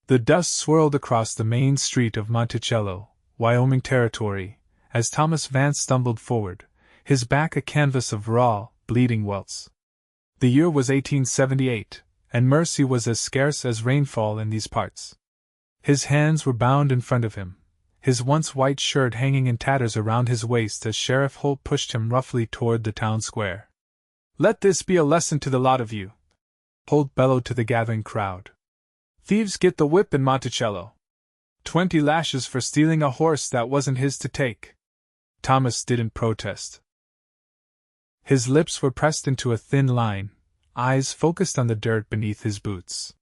The dust swirled across the main street of Monticello, Wyoming Territory, as Thomas Vance stumbled forward, his back a canvas of raw, bleeding welts. The year was 1878, and mercy was as scarce as rainfall in these parts. His hands were bound in front of him, his once white shirt hanging in tatters around his waist as Sheriff Holt pushed him roughly toward the town square. "Let this be a lesson to the lot of you," Holt bellowed to the gathering crowd. "Thieves get the whip in Monticello. 20 lashes for stealing a horse that wasn't his to take." Thomas didn't protest. His lips were pressed into a thin line, eyes focused on the dirt beneath his boots.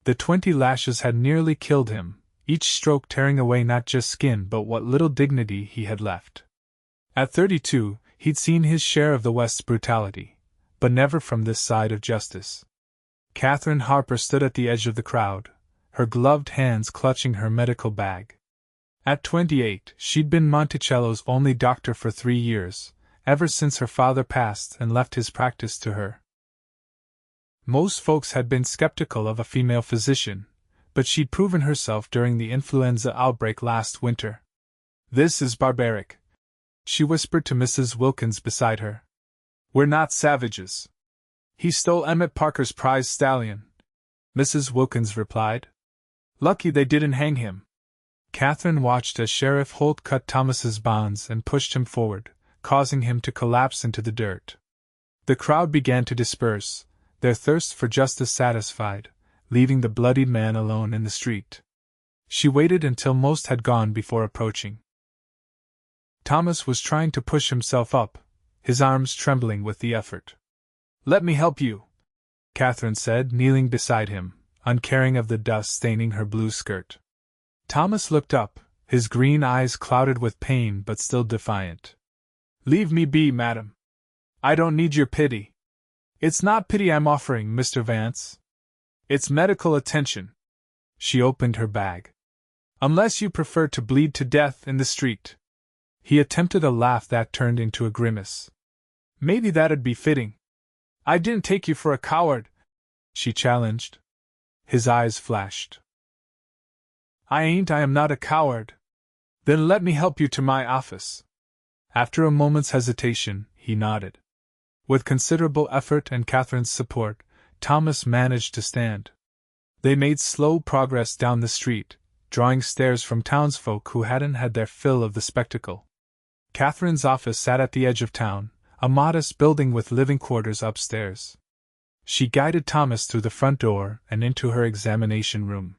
The 20 lashes had nearly killed him, each stroke tearing away not just skin but what little dignity he had left. At 32, he'd seen his share of the West's brutality, but never from this side of justice. Katherine Harper stood at the edge of the crowd, her gloved hands clutching her medical bag. At 28, she'd been Monticello's only doctor for 3 years, ever since her father passed and left his practice to her. Most folks had been skeptical of a female physician, but she'd proven herself during the influenza outbreak last winter. "This is barbaric," she whispered to Mrs. Wilkins beside her. "We're not savages. He stole Emmett Parker's prize stallion," Mrs. Wilkins replied. "Lucky they didn't hang him." Katherine watched as Sheriff Holt cut Thomas's bonds and pushed him forward, causing him to collapse into the dirt. The crowd began to disperse, their thirst for justice satisfied, leaving the bloodied man alone in the street. She waited until most had gone before approaching. Thomas was trying to push himself up, his arms trembling with the effort. "Let me help you," Katherine said, kneeling beside him, uncaring of the dust staining her blue skirt. Thomas looked up, his green eyes clouded with pain but still defiant. "Leave me be, madam. I don't need your pity. It's not pity I'm offering, Mr. Vance. It's medical attention." She opened her bag. "Unless you prefer to bleed to death in the street." He attempted a laugh that turned into a grimace. "Maybe that'd be fitting. I didn't take you for a coward," she challenged. His eyes flashed. I am not a coward." "Then let me help you to my office." After a moment's hesitation, he nodded. With considerable effort and Katherine's support, Thomas managed to stand. They made slow progress down the street, drawing stares from townsfolk who hadn't had their fill of the spectacle. Katherine's office sat at the edge of town, a modest building with living quarters upstairs. She guided Thomas through the front door and into her examination room.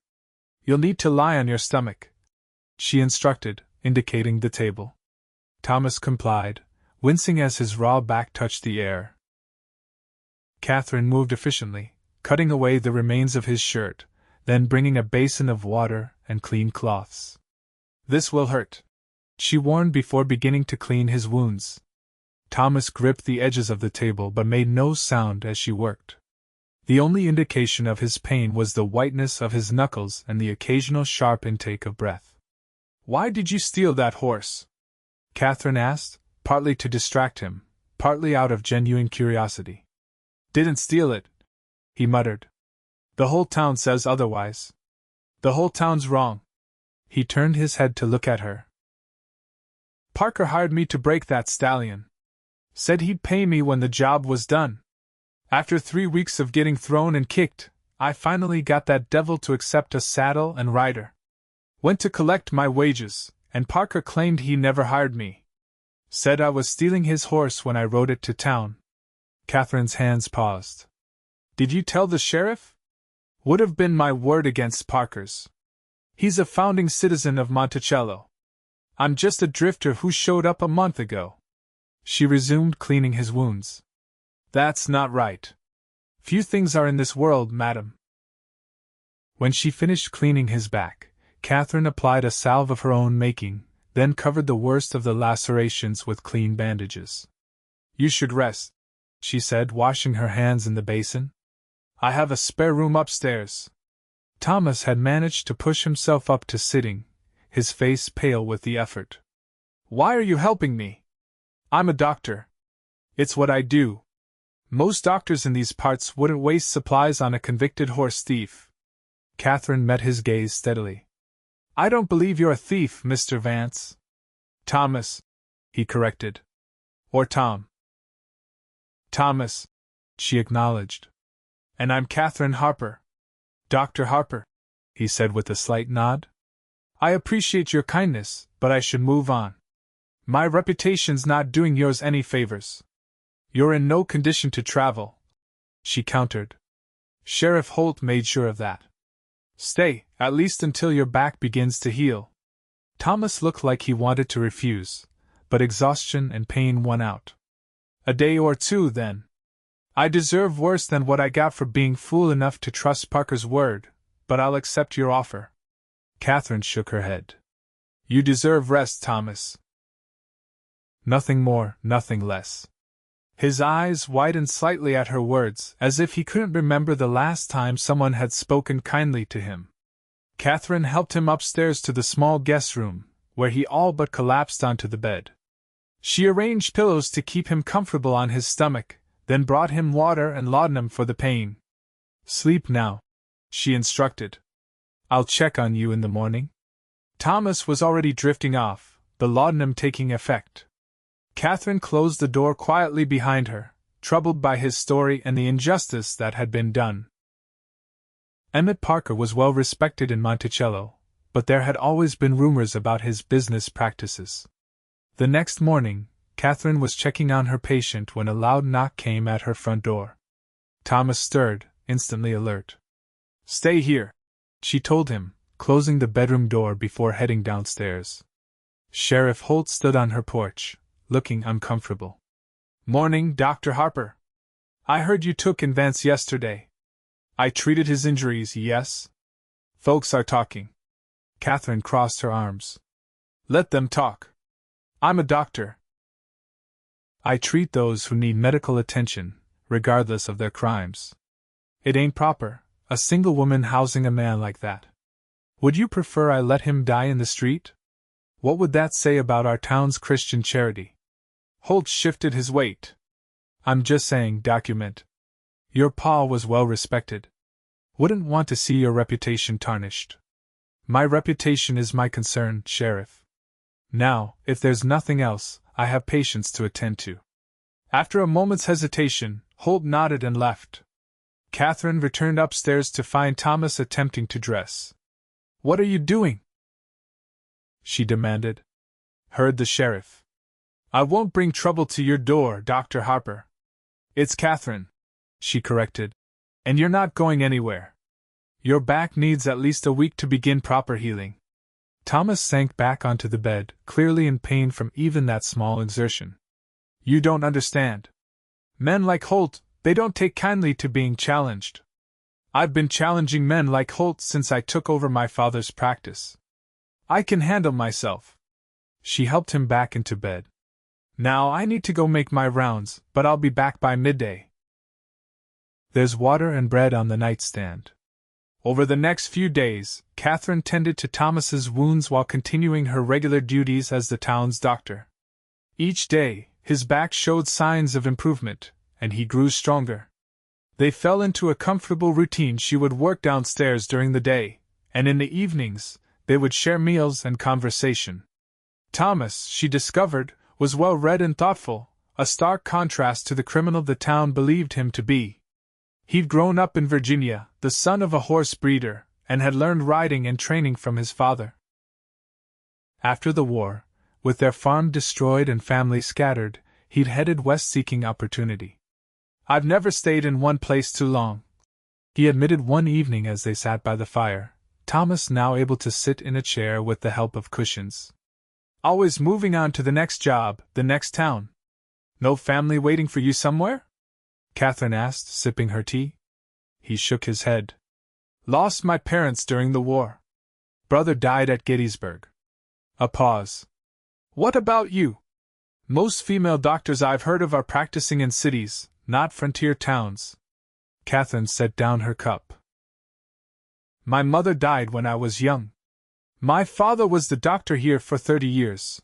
"You'll need to lie on your stomach," she instructed, indicating the table. Thomas complied, wincing as his raw back touched the air. Katherine moved efficiently, cutting away the remains of his shirt, then bringing a basin of water and clean cloths. "This will hurt," she warned before beginning to clean his wounds. Thomas gripped the edges of the table but made no sound as she worked. The only indication of his pain was the whiteness of his knuckles and the occasional sharp intake of breath. "Why did you steal that horse?" Katherine asked, partly to distract him, partly out of genuine curiosity. "Didn't steal it," he muttered. "The whole town says otherwise." "The whole town's wrong." He turned his head to look at her. "Parker hired me to break that stallion. Said he'd pay me when the job was done. After 3 weeks of getting thrown and kicked, I finally got that devil to accept a saddle and rider. Went to collect my wages, and Parker claimed he never hired me. Said I was stealing his horse when I rode it to town." Katherine's hands paused. "Did you tell the sheriff?" "Would have been my word against Parker's. He's a founding citizen of Monticello. I'm just a drifter who showed up a month ago." She resumed cleaning his wounds. "That's not right. Few things are in this world, madam." When she finished cleaning his back, Katherine applied a salve of her own making, then covered the worst of the lacerations with clean bandages. "You should rest," she said, washing her hands in the basin. "I have a spare room upstairs." Thomas had managed to push himself up to sitting, his face pale with the effort. "Why are you helping me? I'm a doctor. It's what I do. Most doctors in these parts wouldn't waste supplies on a convicted horse thief." Katherine met his gaze steadily. I don't believe you're a thief, Mr. Vance. Thomas, he corrected. Or Tom. Thomas, she acknowledged. And I'm Katherine Harper. Dr. Harper, he said with a slight nod. I appreciate your kindness, but I should move on. My reputation's not doing yours any favors. You're in no condition to travel, she countered. Sheriff Holt made sure of that. Stay, at least until your back begins to heal. Thomas looked like he wanted to refuse, but exhaustion and pain won out. A day or two, then. I deserve worse than what I got for being fool enough to trust Parker's word, but I'll accept your offer. Katherine shook her head. You deserve rest, Thomas. Nothing more, nothing less. His eyes widened slightly at her words, as if he couldn't remember the last time someone had spoken kindly to him. Katherine helped him upstairs to the small guest room, where he all but collapsed onto the bed. She arranged pillows to keep him comfortable on his stomach, then brought him water and laudanum for the pain. Sleep now, she instructed. I'll check on you in the morning. Thomas was already drifting off, the laudanum taking effect. Katherine closed the door quietly behind her, troubled by his story and the injustice that had been done. Emmett Parker was well respected in Monticello, but there had always been rumors about his business practices. The next morning, Katherine was checking on her patient when a loud knock came at her front door. Thomas stirred, instantly alert. Stay here, she told him, closing the bedroom door before heading downstairs. Sheriff Holt stood on her porch, looking uncomfortable. Morning, Dr. Harper. I heard you took in Vance yesterday. I treated his injuries, yes? Folks are talking. Katherine crossed her arms. Let them talk. I'm a doctor. I treat those who need medical attention, regardless of their crimes. It ain't proper, a single woman housing a man like that. Would you prefer I let him die in the street? What would that say about our town's Christian charity? Holt shifted his weight. I'm just saying, document. Your pa was well respected. Wouldn't want to see your reputation tarnished. My reputation is my concern, Sheriff. Now, if there's nothing else, I have patients to attend to. After a moment's hesitation, Holt nodded and left. Katherine returned upstairs to find Thomas attempting to dress. What are you doing? She demanded. Heard the sheriff. I won't bring trouble to your door, Dr. Harper. It's Katherine, she corrected. And you're not going anywhere. Your back needs at least a week to begin proper healing. Thomas sank back onto the bed, clearly in pain from even that small exertion. You don't understand. Men like Holt, they don't take kindly to being challenged. I've been challenging men like Holt since I took over my father's practice. I can handle myself. She helped him back into bed. Now I need to go make my rounds, but I'll be back by midday. There's water and bread on the nightstand. Over the next few days, Katherine tended to Thomas's wounds while continuing her regular duties as the town's doctor. Each day, his back showed signs of improvement, and he grew stronger. They fell into a comfortable routine. She would work downstairs during the day, and in the evenings, they would share meals and conversation. Thomas, she discovered, was well-read and thoughtful, a stark contrast to the criminal the town believed him to be. He'd grown up in Virginia, the son of a horse breeder, and had learned riding and training from his father. After the war, with their farm destroyed and family scattered, he'd headed west seeking opportunity. I've never stayed in one place too long, he admitted one evening as they sat by the fire, Thomas now able to sit in a chair with the help of cushions. Always moving on to the next job, the next town. No family waiting for you somewhere? Katherine asked, sipping her tea. He shook his head. Lost my parents during the war. Brother died at Gettysburg. A pause. What about you? Most female doctors I've heard of are practicing in cities, not frontier towns. Katherine set down her cup. My mother died when I was young. My father was the doctor here for 30 years.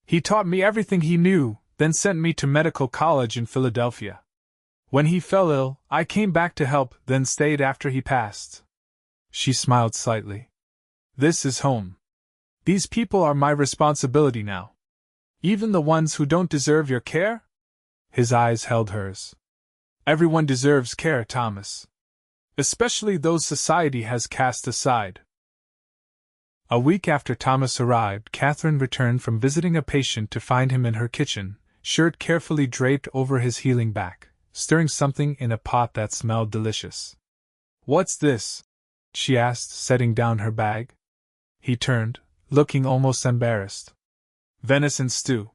He taught me everything he knew, then sent me to medical college in Philadelphia. When he fell ill, I came back to help, then stayed after he passed. She smiled slightly. This is home. These people are my responsibility now. Even the ones who don't deserve your care? His eyes held hers. Everyone deserves care, Thomas. Especially those society has cast aside. A week after Thomas arrived, Katherine returned from visiting a patient to find him in her kitchen, shirt carefully draped over his healing back, stirring something in a pot that smelled delicious. "What's this?" she asked, setting down her bag. He turned, looking almost embarrassed. "Venison stew.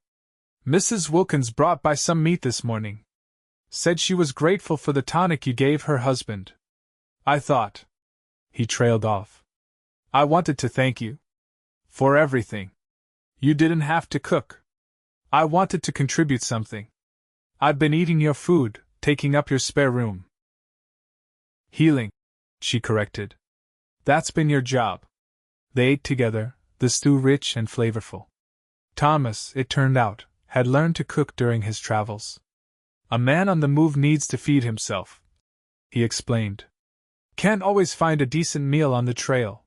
Mrs. Wilkins brought by some meat this morning. Said she was grateful for the tonic you gave her husband. I thought—" He trailed off. "I wanted to thank you. For everything. You didn't have to cook. I wanted to contribute something. I've been eating your food, taking up your spare room." "Healing," she corrected. "That's been your job." They ate together, the stew rich and flavorful. Thomas, it turned out, had learned to cook during his travels. "A man on the move needs to feed himself," he explained. "Can't always find a decent meal on the trail."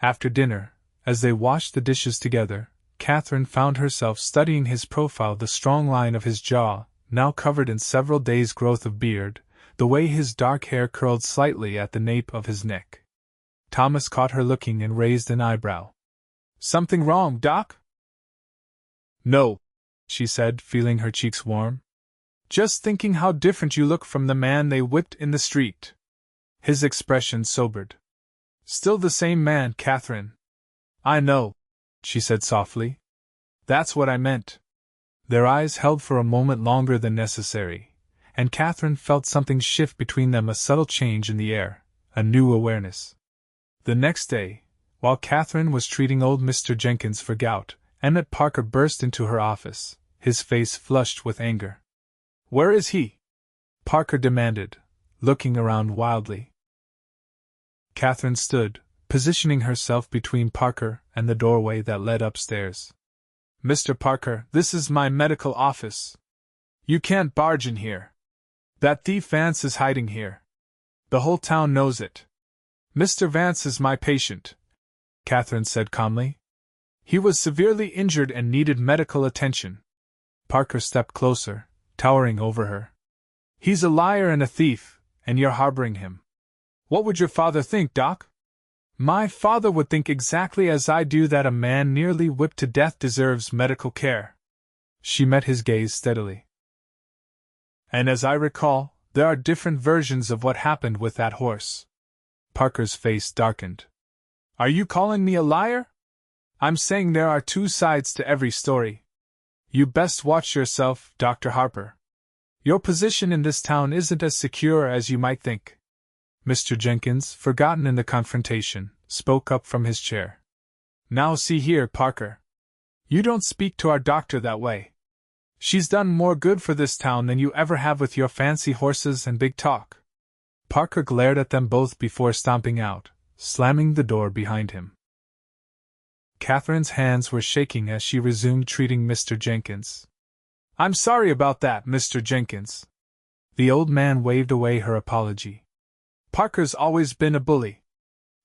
After dinner, as they washed the dishes together, Katherine found herself studying his profile, the strong line of his jaw, now covered in several days' growth of beard, the way his dark hair curled slightly at the nape of his neck. Thomas caught her looking and raised an eyebrow. "Something wrong, Doc?" "No," she said, feeling her cheeks warm. "Just thinking how different you look from the man they whipped in the street." His expression sobered. "Still the same man, Katherine." "I know," she said softly. "That's what I meant." Their eyes held for a moment longer than necessary, and Katherine felt something shift between them, a subtle change in the air, a new awareness. The next day, while Katherine was treating old Mr. Jenkins for gout, Emmett Parker burst into her office, his face flushed with anger. "Where is he?" Parker demanded, looking around wildly. Katherine stood, positioning herself between Parker and the doorway that led upstairs. "Mr. Parker, this is my medical office. You can't barge in here. That thief Vance is hiding here. The whole town knows it. Mr. Vance is my patient," Katherine said calmly. "He was severely injured and needed medical attention." Parker stepped closer, towering over her. "He's a liar and a thief, and you're harboring him. What would your father think, Doc?" "My father would think exactly as I do, that a man nearly whipped to death deserves medical care." She met his gaze steadily. "And as I recall, there are different versions of what happened with that horse." Parker's face darkened. "Are you calling me a liar?" "I'm saying there are two sides to every story. You best watch yourself, Dr. Harper. Your position in this town isn't as secure as you might think." Mr. Jenkins, forgotten in the confrontation, spoke up from his chair. "Now see here, Parker. You don't speak to our doctor that way. She's done more good for this town than you ever have with your fancy horses and big talk." Parker glared at them both before stomping out, slamming the door behind him. Katherine's hands were shaking as she resumed treating Mr. Jenkins. "I'm sorry about that, Mr. Jenkins." The old man waved away her apology. "Parker's always been a bully.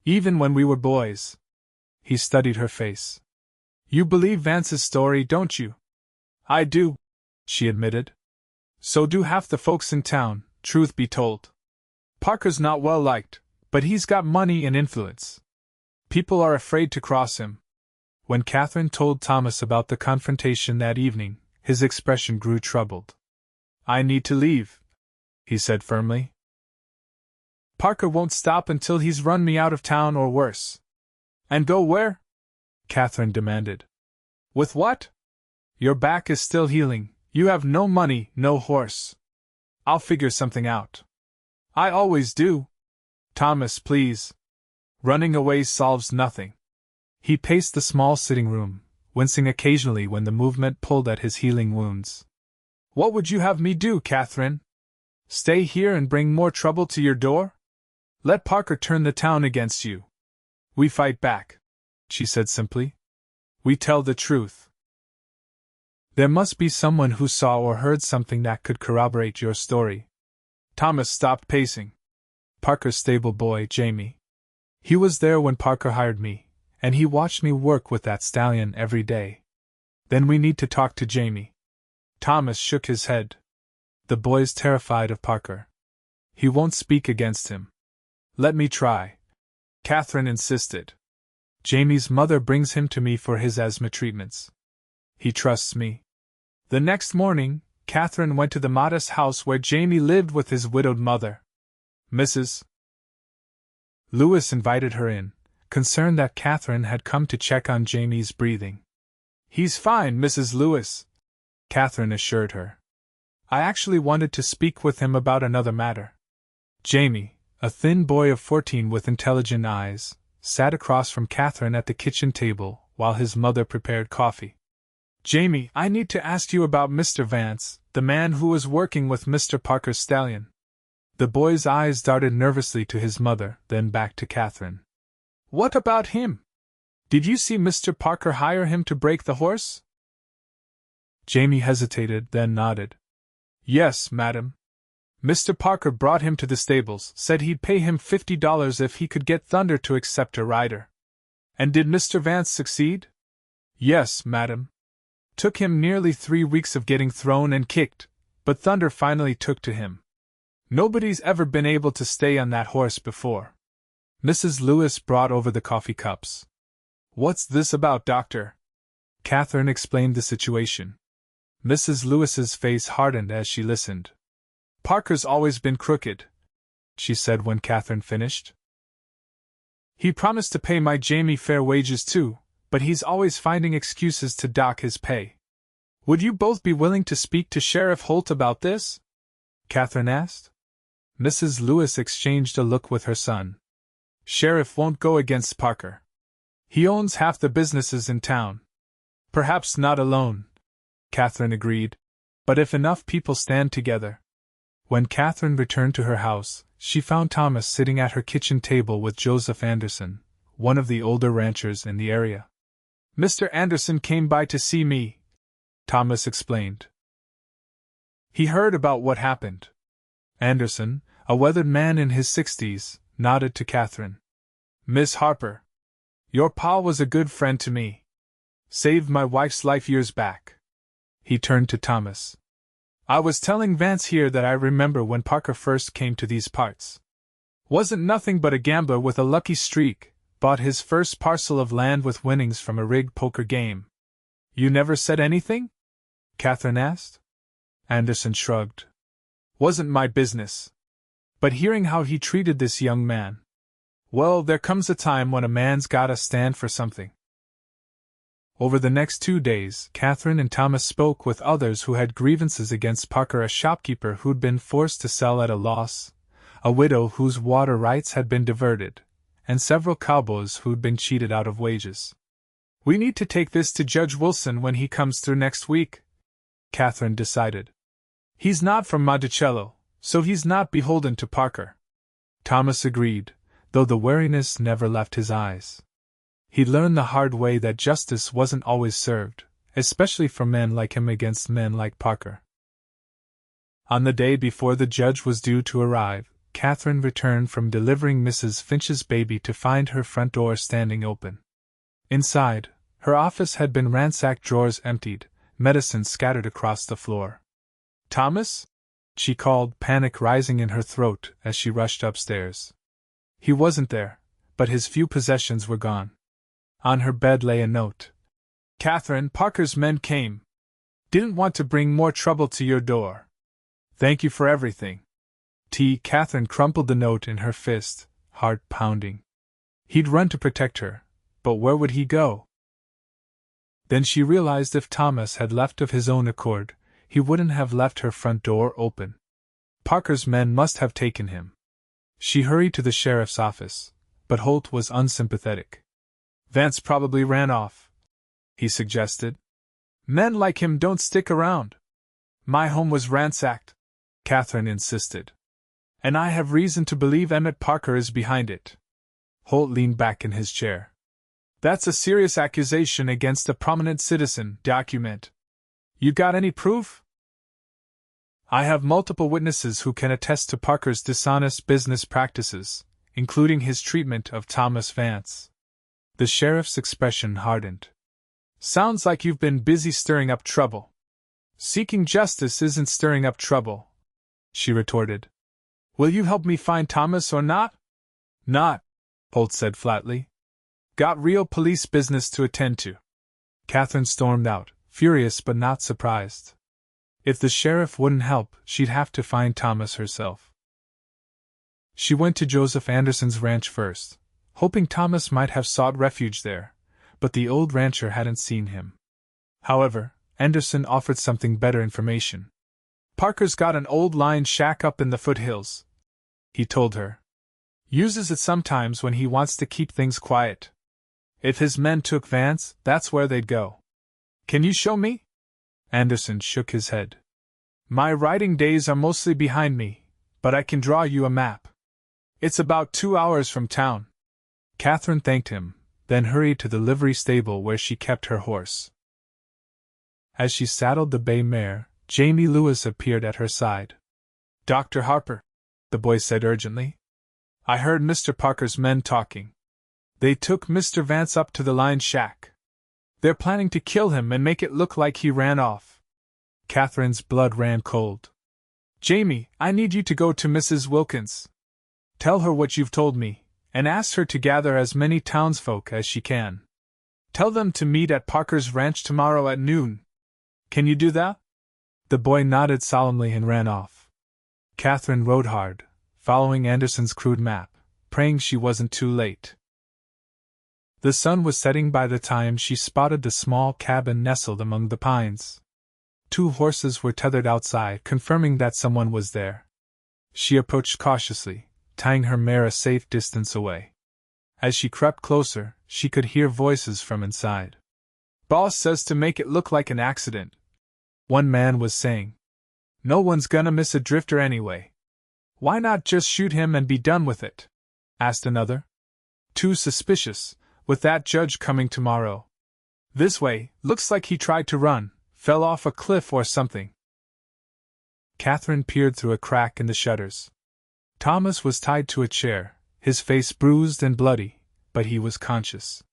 Even when we were boys." He studied her face. "You believe Vance's story, don't you?" "I do," she admitted. "So do half the folks in town, truth be told. Parker's not well liked, but he's got money and influence. People are afraid to cross him." When Katherine told Thomas about the confrontation that evening, his expression grew troubled. "I need to leave," he said firmly. "Parker won't stop until he's run me out of town or worse." "And go where?" Katherine demanded. "With what? Your back is still healing, you have no money, no horse. I'll figure something out." "I always do." "Thomas, please. Running away solves nothing." He paced the small sitting room, wincing occasionally when the movement pulled at his healing wounds. "What would you have me do, Katherine? Stay here and bring more trouble to your door? Let Parker turn the town against you." "We fight back," she said simply. "We tell the truth." "There must be someone who saw or heard something that could corroborate your story." Thomas stopped pacing. "Parker's stable boy, Jamie. He was there when Parker hired me, and he watched me work with that stallion every day. Then we need to talk to Jamie. Thomas shook his head. The boy's terrified of Parker. He won't speak against him. Let me try, Katherine insisted. Jamie's mother brings him to me for his asthma treatments. He trusts me. The next morning, Katherine went to the modest house where Jamie lived with his widowed mother. Mrs. Lewis invited her in, concerned that Katherine had come to check on Jamie's breathing. He's fine, Mrs. Lewis, Katherine assured her. I actually wanted to speak with him about another matter. Jamie, a thin boy of 14 with intelligent eyes, sat across from Katherine at the kitchen table while his mother prepared coffee. Jamie, I need to ask you about Mr. Vance, the man who was working with Mr. Parker's stallion. The boy's eyes darted nervously to his mother, then back to Katherine. What about him? Did you see Mr. Parker hire him to break the horse? Jamie hesitated, then nodded. Yes, madam. Mr. Parker brought him to the stables, said he'd pay him $50 if he could get Thunder to accept a rider. And did Mr. Vance succeed? Yes, madam. Took him nearly 3 weeks of getting thrown and kicked, but Thunder finally took to him. Nobody's ever been able to stay on that horse before. Mrs. Lewis brought over the coffee cups. What's this about, Doctor? Katherine explained the situation. Mrs. Lewis's face hardened as she listened. Parker's always been crooked, she said when Katherine finished. He promised to pay my Jamie fair wages too, but he's always finding excuses to dock his pay. Would you both be willing to speak to Sheriff Holt about this? Katherine asked. Mrs. Lewis exchanged a look with her son. Sheriff won't go against Parker. He owns half the businesses in town. Perhaps not alone, Katherine agreed, but if enough people stand together. When Katherine returned to her house, she found Thomas sitting at her kitchen table with Joseph Anderson, one of the older ranchers in the area. Mr. Anderson came by to see me, Thomas explained. He heard about what happened. Anderson, a weathered man in his 60s, nodded to Katherine. Miss Harper, your pa was a good friend to me. Saved my wife's life years back. He turned to Thomas. I was telling Vance here that I remember when Parker first came to these parts. Wasn't nothing but a gambler with a lucky streak, bought his first parcel of land with winnings from a rigged poker game. You never said anything? Katherine asked. Anderson shrugged. Wasn't my business. But hearing how he treated this young man. Well, there comes a time when a man's gotta stand for something. Over the next 2 days, Katherine and Thomas spoke with others who had grievances against Parker, a shopkeeper who'd been forced to sell at a loss, a widow whose water rights had been diverted, and several cowboys who'd been cheated out of wages. We need to take this to Judge Wilson when he comes through next week, Katherine decided. He's not from Monticello, so he's not beholden to Parker. Thomas agreed, though the wariness never left his eyes. He'd learned the hard way that justice wasn't always served, especially for men like him against men like Parker. On the day before the judge was due to arrive, Katherine returned from delivering Mrs. Finch's baby to find her front door standing open. Inside, her office had been ransacked, drawers emptied, medicine scattered across the floor. Thomas? She called, panic rising in her throat as she rushed upstairs. He wasn't there, but his few possessions were gone. On her bed lay a note. Katherine, Parker's men came. Didn't want to bring more trouble to your door. Thank you for everything. Katherine crumpled the note in her fist, heart pounding. He'd run to protect her, but where would he go? Then she realized if Thomas had left of his own accord, he wouldn't have left her front door open. Parker's men must have taken him. She hurried to the sheriff's office, but Holt was unsympathetic. Vance probably ran off, he suggested. Men like him don't stick around. My home was ransacked, Katherine insisted. And I have reason to believe Emmett Parker is behind it. Holt leaned back in his chair. That's a serious accusation against a prominent citizen. Document. You got any proof? I have multiple witnesses who can attest to Parker's dishonest business practices, including his treatment of Thomas Vance. The sheriff's expression hardened. Sounds like you've been busy stirring up trouble. Seeking justice isn't stirring up trouble, she retorted. Will you help me find Thomas or not? Not, Holt said flatly. Got real police business to attend to. Katherine stormed out, furious but not surprised. If the sheriff wouldn't help, she'd have to find Thomas herself. She went to Joseph Anderson's ranch first, hoping Thomas might have sought refuge there, but the old rancher hadn't seen him. However, Anderson offered something better information. Parker's got an old line shack up in the foothills, he told her. Uses it sometimes when he wants to keep things quiet. If his men took Vance, that's where they'd go. Can you show me? Anderson shook his head. My riding days are mostly behind me, but I can draw you a map. It's about 2 hours from town. Katherine thanked him, then hurried to the livery stable where she kept her horse. As she saddled the bay mare, Jamie Lewis appeared at her side. Dr. Harper, the boy said urgently. I heard Mr. Parker's men talking. They took Mr. Vance up to the line shack. They're planning to kill him and make it look like he ran off. Katherine's blood ran cold. Jamie, I need you to go to Mrs. Wilkins. Tell her what you've told me, and ask her to gather as many townsfolk as she can. Tell them to meet at Parker's ranch tomorrow at noon. Can you do that? The boy nodded solemnly and ran off. Katherine rode hard, following Anderson's crude map, praying she wasn't too late. The sun was setting by the time she spotted the small cabin nestled among the pines. 2 horses were tethered outside, confirming that someone was there. She approached cautiously, tying her mare a safe distance away. As she crept closer, she could hear voices from inside. Boss says to make it look like an accident, one man was saying. No one's gonna miss a drifter anyway. Why not just shoot him and be done with it? Asked another. Too suspicious, with that judge coming tomorrow. This way, looks like he tried to run, fell off a cliff or something. Katherine peered through a crack in the shutters. Thomas was tied to a chair, his face bruised and bloody, but he was conscious.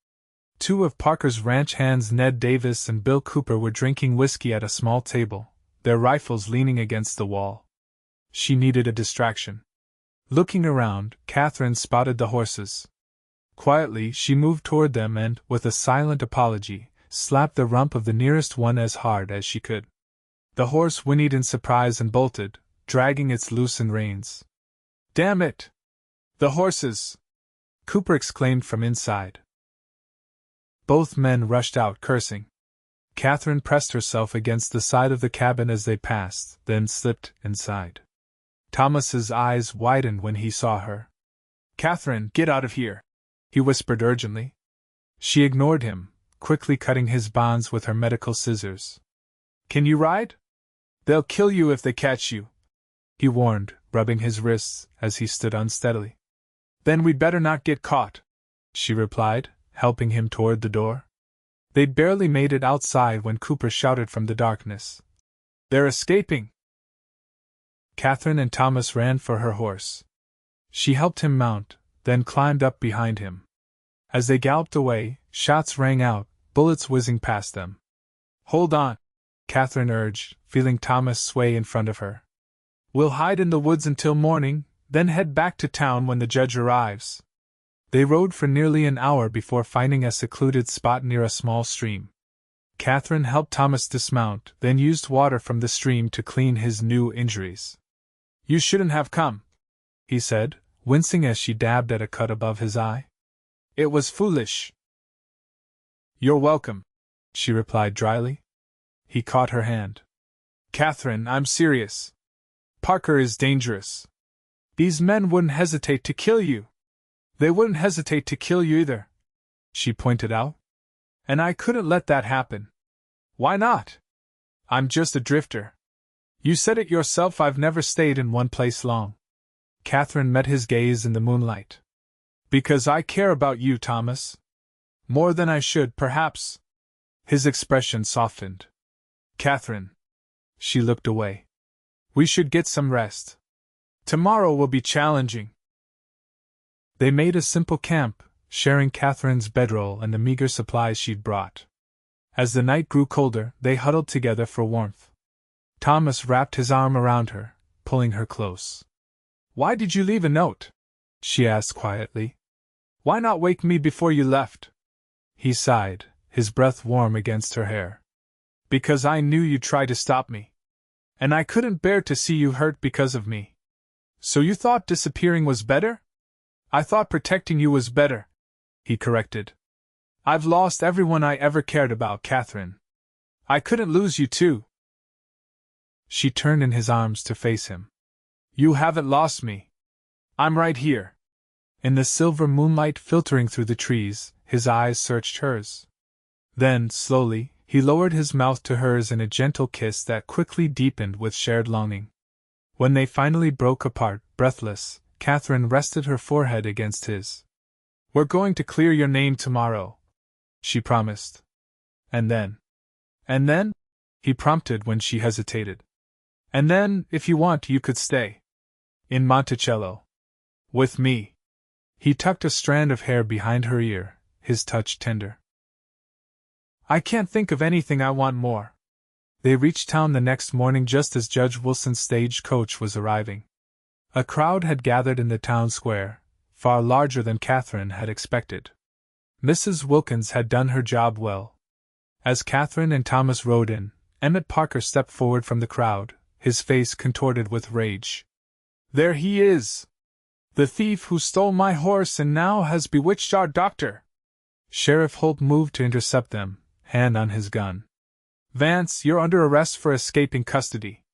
2 of Parker's ranch hands, Ned Davis and Bill Cooper, were drinking whiskey at a small table, their rifles leaning against the wall. She needed a distraction. Looking around, Katherine spotted the horses. Quietly, she moved toward them and, with a silent apology, slapped the rump of the nearest one as hard as she could. The horse whinnied in surprise and bolted, dragging its loosened reins. Damn it! The horses! Cooper exclaimed from inside. Both men rushed out, cursing. Katherine pressed herself against the side of the cabin as they passed, then slipped inside. Thomas's eyes widened when he saw her. Katherine, get out of here! He whispered urgently. She ignored him, quickly cutting his bonds with her medical scissors. Can you ride? They'll kill you if they catch you, he warned, rubbing his wrists as he stood unsteadily. Then we'd better not get caught, she replied, helping him toward the door. They'd barely made it outside when Cooper shouted from the darkness. They're escaping! Katherine and Thomas ran for her horse. She helped him mount, then climbed up behind him. As they galloped away, shots rang out, bullets whizzing past them. Hold on, Katherine urged, feeling Thomas sway in front of her. We'll hide in the woods until morning, then head back to town when the judge arrives. They rode for nearly an hour before finding a secluded spot near a small stream. Katherine helped Thomas dismount, then used water from the stream to clean his new injuries. You shouldn't have come, he said, wincing as she dabbed at a cut above his eye. It was foolish. You're welcome, she replied dryly. He caught her hand. Katherine, I'm serious. Parker is dangerous. These men wouldn't hesitate to kill you. They wouldn't hesitate to kill you either, she pointed out. And I couldn't let that happen. Why not? I'm just a drifter. You said it yourself, I've never stayed in one place long. Katherine met his gaze in the moonlight. Because I care about you, Thomas. More than I should, perhaps. His expression softened. Katherine. She looked away. We should get some rest. Tomorrow will be challenging. They made a simple camp, sharing Catherine's bedroll and the meager supplies she'd brought. As the night grew colder, they huddled together for warmth. Thomas wrapped his arm around her, pulling her close. "Why did you leave a note?" she asked quietly. "Why not wake me before you left?" He sighed, his breath warm against her hair. "Because I knew you'd try to stop me. And I couldn't bear to see you hurt because of me." "So you thought disappearing was better?" "I thought protecting you was better," he corrected. "I've lost everyone I ever cared about, Katherine. I couldn't lose you too." She turned in his arms to face him. "You haven't lost me. I'm right here." In the silver moonlight filtering through the trees, his eyes searched hers. Then, slowly, he lowered his mouth to hers in a gentle kiss that quickly deepened with shared longing. When they finally broke apart, breathless, Katherine rested her forehead against his. "We're going to clear your name tomorrow," she promised. "And then?" "And then?" he prompted when she hesitated. "And then, if you want, you could stay. In Monticello. With me." He tucked a strand of hair behind her ear, his touch tender. "I can't think of anything I want more." They reached town the next morning just as Judge Wilson's stagecoach was arriving. A crowd had gathered in the town square, far larger than Katherine had expected. Mrs. Wilkins had done her job well. As Katherine and Thomas rode in, Emmett Parker stepped forward from the crowd, his face contorted with rage. "There he is! The thief who stole my horse and now has bewitched our doctor!" Sheriff Holt moved to intercept them, hand on his gun. "Vance, you're under arrest for escaping custody."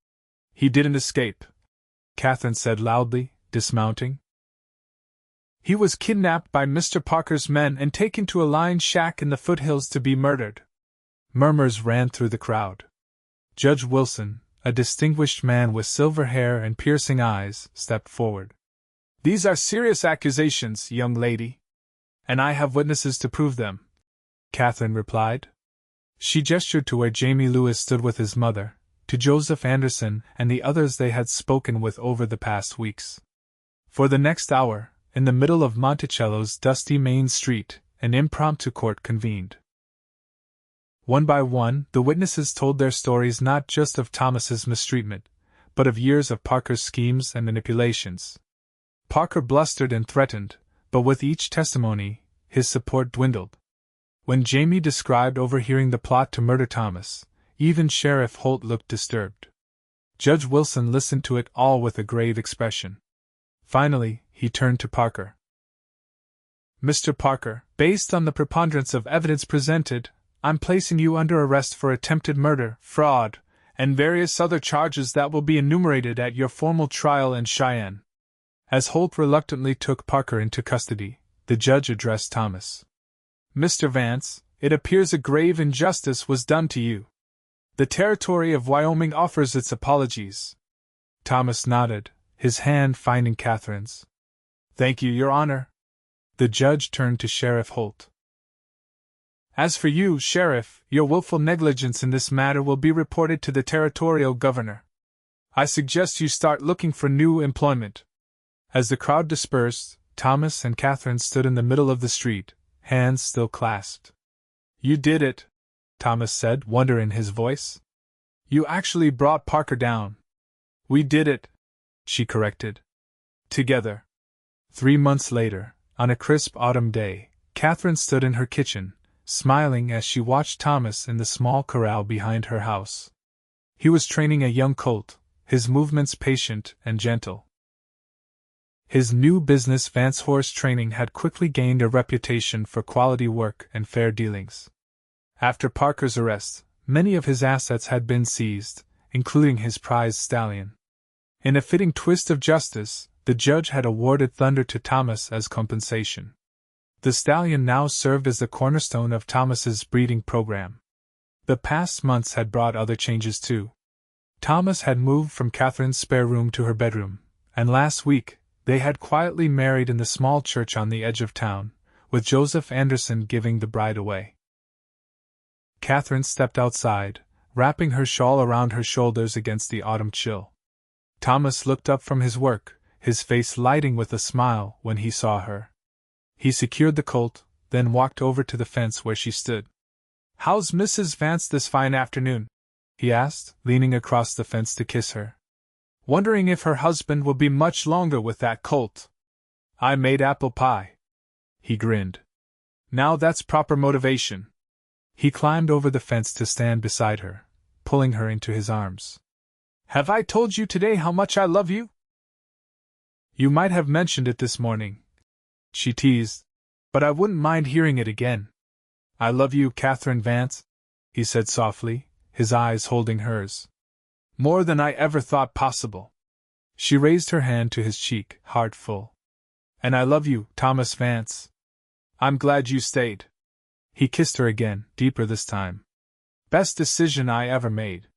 "He didn't escape," Katherine said loudly, dismounting. "He was kidnapped by Mr. Parker's men and taken to a lined shack in the foothills to be murdered." Murmurs ran through the crowd. Judge Wilson, a distinguished man with silver hair and piercing eyes, stepped forward. "These are serious accusations, young lady. And I have witnesses to prove them," Katherine replied. She gestured to where Jamie Lewis stood with his mother, to Joseph Anderson and the others they had spoken with over the past weeks. For the next hour, in the middle of Monticello's dusty main street, an impromptu court convened. One by one, the witnesses told their stories not just of Thomas's mistreatment, but of years of Parker's schemes and manipulations. Parker blustered and threatened, but with each testimony, his support dwindled. When Jamie described overhearing the plot to murder Thomas, even Sheriff Holt looked disturbed. Judge Wilson listened to it all with a grave expression. Finally, he turned to Parker. "Mr. Parker, based on the preponderance of evidence presented, I'm placing you under arrest for attempted murder, fraud, and various other charges that will be enumerated at your formal trial in Cheyenne." As Holt reluctantly took Parker into custody, the judge addressed Thomas. "Mr. Vance, it appears a grave injustice was done to you. The Territory of Wyoming offers its apologies." Thomas nodded, his hand finding Katherine's. "Thank you, Your Honor." The judge turned to Sheriff Holt. "As for you, Sheriff, your willful negligence in this matter will be reported to the territorial governor. I suggest you start looking for new employment." As the crowd dispersed, Thomas and Katherine stood in the middle of the street, hands still clasped. "You did it," Thomas said, wonder in his voice. "You actually brought Parker down." "We did it," she corrected. "Together." 3 months later, on a crisp autumn day, Katherine stood in her kitchen, smiling as she watched Thomas in the small corral behind her house. He was training a young colt, his movements patient and gentle. His new business, Vance Horse Training, had quickly gained a reputation for quality work and fair dealings. After Parker's arrest, many of his assets had been seized, including his prized stallion. In a fitting twist of justice, the judge had awarded Thunder to Thomas as compensation. The stallion now served as the cornerstone of Thomas's breeding program. The past months had brought other changes too. Thomas had moved from Katherine's spare room to her bedroom, and last week, they had quietly married in the small church on the edge of town, with Joseph Anderson giving the bride away. Katherine stepped outside, wrapping her shawl around her shoulders against the autumn chill. Thomas looked up from his work, his face lighting with a smile when he saw her. He secured the colt, then walked over to the fence where she stood. "How's Mrs. Vance this fine afternoon?" he asked, leaning across the fence to kiss her. "Wondering if her husband will be much longer with that colt." "I made apple pie." He grinned. "Now that's proper motivation." He climbed over the fence to stand beside her, pulling her into his arms. "Have I told you today how much I love you?" "You might have mentioned it this morning," she teased, "but I wouldn't mind hearing it again." "I love you, Katherine Vance," he said softly, his eyes holding hers. "More than I ever thought possible." She raised her hand to his cheek, heart full. "And I love you, Thomas Vance. I'm glad you stayed." He kissed her again, deeper this time. "Best decision I ever made."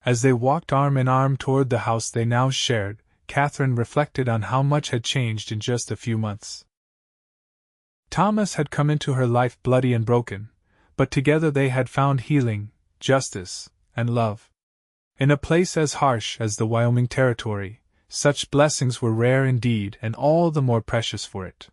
As they walked arm in arm toward the house they now shared, Katherine reflected on how much had changed in just a few months. Thomas had come into her life bloody and broken, but together they had found healing, justice, and love. In a place as harsh as the Wyoming Territory, such blessings were rare indeed and all the more precious for it.